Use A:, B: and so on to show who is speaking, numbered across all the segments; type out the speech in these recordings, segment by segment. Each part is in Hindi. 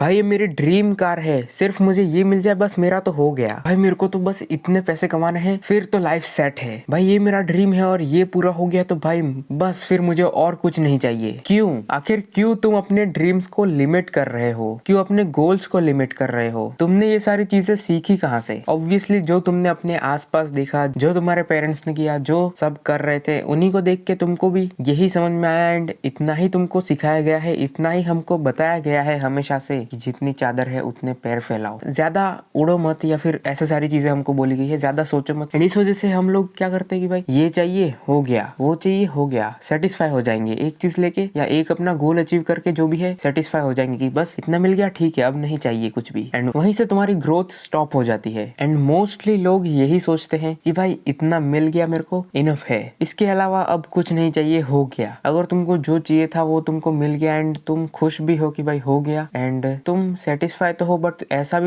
A: भाई ये मेरी ड्रीम कार है, सिर्फ मुझे ये मिल जाए बस मेरा तो हो गया। भाई मेरे को तो बस इतने पैसे कमाने हैं, फिर तो लाइफ सेट है। भाई ये मेरा ड्रीम है और ये पूरा हो गया तो भाई बस फिर मुझे और कुछ नहीं चाहिए। क्यों, आखिर क्यों तुम अपने ड्रीम्स को लिमिट कर रहे हो? क्यों अपने गोल्स को लिमिट कर रहे हो? तुमने ये सारी चीजें सीखी कहाँ से? ऑब्वियसली जो तुमने अपने आसपास देखा, जो तुम्हारे पेरेंट्स ने किया, जो सब कर रहे थे, उन्हीं को देख के तुमको भी यही समझ में आया एंड इतना ही तुमको सिखाया गया है, इतना ही हमको बताया गया है हमेशा से कि जितनी चादर है उतने पैर फैलाओ, ज्यादा उड़ो मत, या फिर ऐसे सारी चीजें हमको बोली गई है, ज्यादा सोचो मत। इस वजह से हम लोग क्या करते हैं कि भाई ये चाहिए हो गया, वो चाहिए हो गया, सेटिस्फाई हो जाएंगे एक चीज लेके या एक अपना गोल अचीव करके, जो भी है सेटिस्फाई हो जाएंगे कि बस इतना मिल गया, ठीक है, अब नहीं चाहिए कुछ भी। एंड वहीं से तुम्हारी ग्रोथ स्टॉप हो जाती है। एंड मोस्टली लोग यही सोचते हैं कि भाई इतना मिल गया, मेरे को इनफ है, इसके अलावा अब कुछ नहीं चाहिए, हो गया। अगर तुमको जो चाहिए था वो तुमको मिल गया एंड तुम खुश भी हो कि भाई हो गया, एंड तुम सेटिस्फाई तो हो, बट ऐसा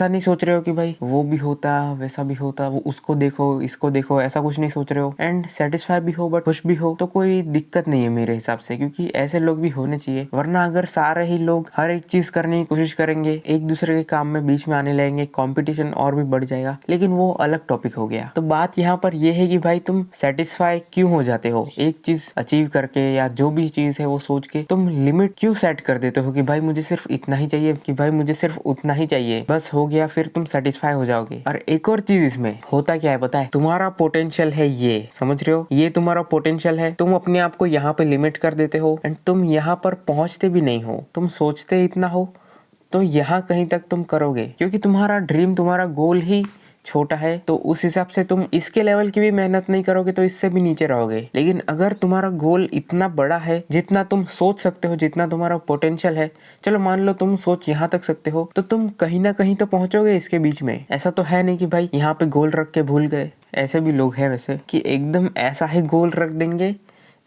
A: नहीं सोच रहे हो कि भाई वो भी होता, वैसा भी होता, वो उसको देखो, इसको देखो, ऐसा कुछ नहीं सोच रहे हो। एंड सेटिस्फाई भी हो बट खुश भी हो, तो कोई दिक्कत नहीं है मेरे हिसाब से, क्योंकि ऐसे लोग भी होने चाहिए। वरना अगर सारे ही लोग हर एक चीज करने की कोशिश करेंगे, एक दूसरे के काम में बीच में आने लगेंगे, कंपटीशन और भी बढ़ जाएगा, लेकिन वो अलग टॉपिक हो गया। तो बात यहाँ पर ये है कि भाई तुम सेटिस्फाई क्यों हो जाते हो एक चीज अचीव करके, या जो भी चीज है वो सोच के तुम लिमिट क्यों सेट कर देते हो कि भाई मुझे सिर्फ इतना ही चाहिए, कि भाई मुझे सिर्फ उतना ही चाहिए, बस हो गया, फिर तुम सेटिस्फाई हो जाओगे। और एक और चीज इसमें होता क्या है पता है? तुम्हारा पोटेंशियल है, ये समझ रहे हो, ये तुम्हारा पोटेंशियल है, तुम अपने आप को यहाँ पे लिमिट कर देते हो एंड तुम यहाँ पर पहुंचते भी नहीं हो। तुम सोचते इतना हो तो यहाँ कहीं तक तुम करोगे, क्योंकि तुम्हारा ड्रीम, तुम्हारा गोल ही छोटा है, तो उस हिसाब से तुम इसके लेवल की भी मेहनत नहीं करोगे तो इससे भी नीचे रहोगे। लेकिन अगर तुम्हारा गोल इतना बड़ा है, जितना तुम सोच सकते हो, जितना तुम्हारा पोटेंशियल है, चलो मान लो तुम सोच यहाँ तक सकते हो, तो तुम कहीं ना कहीं तो पहुंचोगे इसके बीच में। ऐसा तो है नहीं कि भाई यहाँ पे गोल रख के भूल गए। ऐसे भी लोग हैं वैसे कि एकदम ऐसा ही गोल रख देंगे,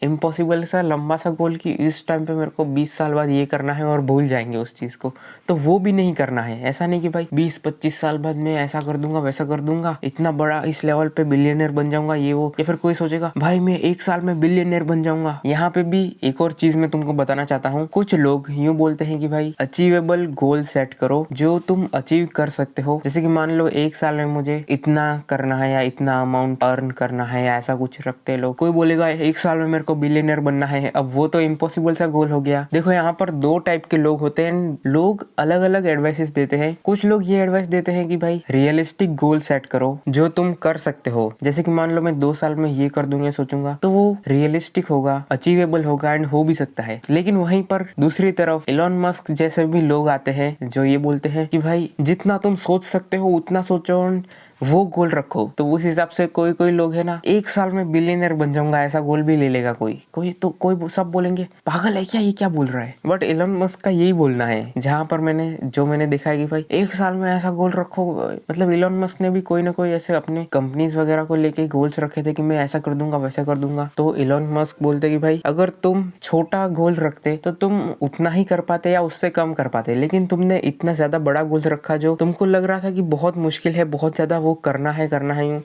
A: इम्पॉसिबल सा लंबा सा गोल, कि इस टाइम पे मेरे को 20 साल बाद ये करना है, और भूल जाएंगे उस चीज़ को। तो वो भी नहीं करना है। ऐसा नहीं कि भाई 20-25 साल बाद मैं ऐसा कर दूंगा, वैसा कर दूंगा, इतना बड़ा इस लेवल पे बिलियनर बन जाऊंगा, ये वो। या फिर कोई सोचेगा भाई मैं 1 साल में बिलियनर बन जाऊंगा। यहाँ पे भी एक और चीज मैं तुमको बताना चाहता हूँ। कुछ लोग यूँ बोलते हैं कि भाई अचीवेबल गोल सेट करो, जो तुम अचीव कर सकते हो। जैसे कि मान लो 1 साल में मुझे इतना करना है, या इतना अमाउंट अर्न करना है, या ऐसा कुछ रखते लोग। कोई बोलेगा 1 साल में मेरे को बिलियनर बनना है, अब वो तो इम्पॉसिबल सा गोल हो गया। देखो यहाँ पर दो टाइप के लोग होते हैं, लोग अलग अलग एडवाइसेस देते हैं। कुछ लोग ये एडवाइस देते हैं कि भाई रियलिस्टिक गोल सेट करो, जो तुम कर सकते हो। जैसे कि मान लो मैं 2 साल में ये कर दूंगा सोचूंगा, तो वो रियलिस्टिक होगा, अचीवेबल होगा एंड हो भी सकता है। लेकिन वहीं पर दूसरी तरफ एलोन मस्क जैसे भी लोग आते हैं, जो ये बोलते हैं कि भाई जितना तुम सोच सकते हो उतना सोचो, वो गोल रखो। तो उस हिसाब से कोई कोई लोग है ना, 1 साल में बिलियनर बन जाऊंगा ऐसा गोल भी ले लेगा। कोई सब बोलेंगे पागल है क्या, ये क्या बोल रहा है। बट एलन मस्क का यही बोलना है, जहां पर मैंने देखा है कि भाई 1 साल में ऐसा गोल रखो। मतलब एलन मस्क ने भी कोई ना कोई ऐसे अपने कंपनीज वगैरह को लेके गोल्स रखे थे कि मैं ऐसा कर दूंगा, वैसा कर दूंगा। तो एलन मस्क बोलते कि भाई अगर तुम छोटा गोल रखते तो तुम उतना ही कर पाते या उससे कम कर पाते, लेकिन तुमने इतना ज्यादा बड़ा गोल रखा जो तुमको लग रहा था कि बहुत मुश्किल है, बहुत ज्यादा वो करना है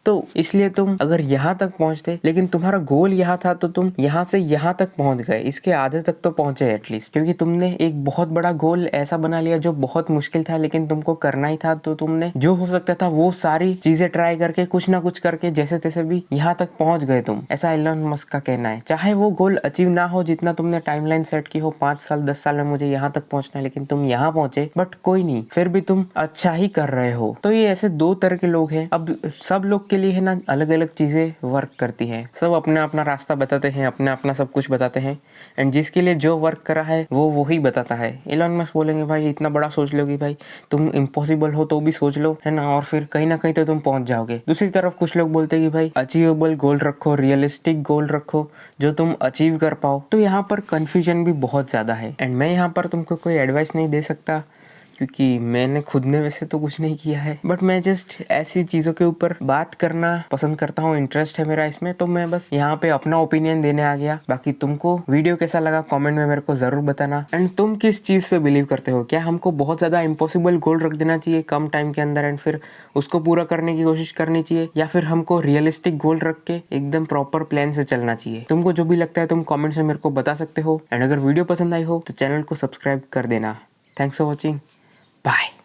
A: तो इसलिए तुम अगर यहाँ तक पहुंचते, लेकिन तुम्हारा गोल यहाँ था, तो तुम यहाँ से यहाँ तक पहुंच गए, इसके आधे तक तो पहुंचे एटलीस्ट, क्योंकि तुमने एक बहुत बड़ा गोल ऐसा बना लिया जो बहुत मुश्किल था, लेकिन तुमको करना ही था। तो तुमने जो हो सकता था वो सारी चीजें ट्राई करके, कुछ ना कुछ करके, जैसे तैसे भी यहाँ तक पहुंच गए तुम। ऐसा एलन मस्क का कहना है। चाहे वो गोल अचीव ना हो जितना तुमने टाइमलाइन सेट की हो, 5 साल 10 साल में मुझे यहाँ तक पहुंचना है, लेकिन तुम यहाँ पहुंचे, बट कोई नहीं, फिर भी तुम अच्छा ही कर रहे हो। तो ये ऐसे दो तरह के लोग हैं। अब सब लोग के लिए है ना अलग अलग चीजें वर्क करती हैं, सब अपना अपना रास्ता बताते हैं, अपना अपना सब कुछ बताते हैं, एंड जिसके लिए जो वर्क करा है वो ही बताता है। एलन मस्क बोलेंगे भाई इतना बड़ा सोच लो कि भाई तुम इम्पॉसिबल हो तो भी सोच लो, है ना, और फिर कहीं ना कहीं तो तुम पहुंच जाओगे। दूसरी तरफ कुछ लोग बोलते हैं कि भाई अचीवेबल गोल रखो, रियलिस्टिक गोल रखो, जो तुम अचीव कर पाओ। तो यहाँ पर कंफ्यूजन भी बहुत ज्यादा है, एंड मैं यहाँ पर तुमको कोई एडवाइस नहीं दे सकता, क्योंकि मैंने खुद ने वैसे तो कुछ नहीं किया है, बट मैं जस्ट ऐसी चीज़ों के ऊपर बात करना पसंद करता हूँ, इंटरेस्ट है मेरा इसमें, तो मैं बस यहाँ पे अपना ओपिनियन देने आ गया। बाकी तुमको वीडियो कैसा लगा कमेंट में मेरे को ज़रूर बताना। एंड तुम किस चीज़ पे बिलीव करते हो? क्या हमको बहुत ज़्यादा इम्पॉसिबल गोल रख देना चाहिए कम टाइम के अंदर एंड फिर उसको पूरा करने की कोशिश करनी चाहिए, या फिर हमको रियलिस्टिक गोल रख के एकदम प्रॉपर प्लान से चलना चाहिए? तुमको जो भी लगता है तुम कॉमेंट्स में मेरे को बता सकते हो। एंड अगर वीडियो पसंद आई हो तो चैनल को सब्सक्राइब कर देना। Thanks for watching. बाय।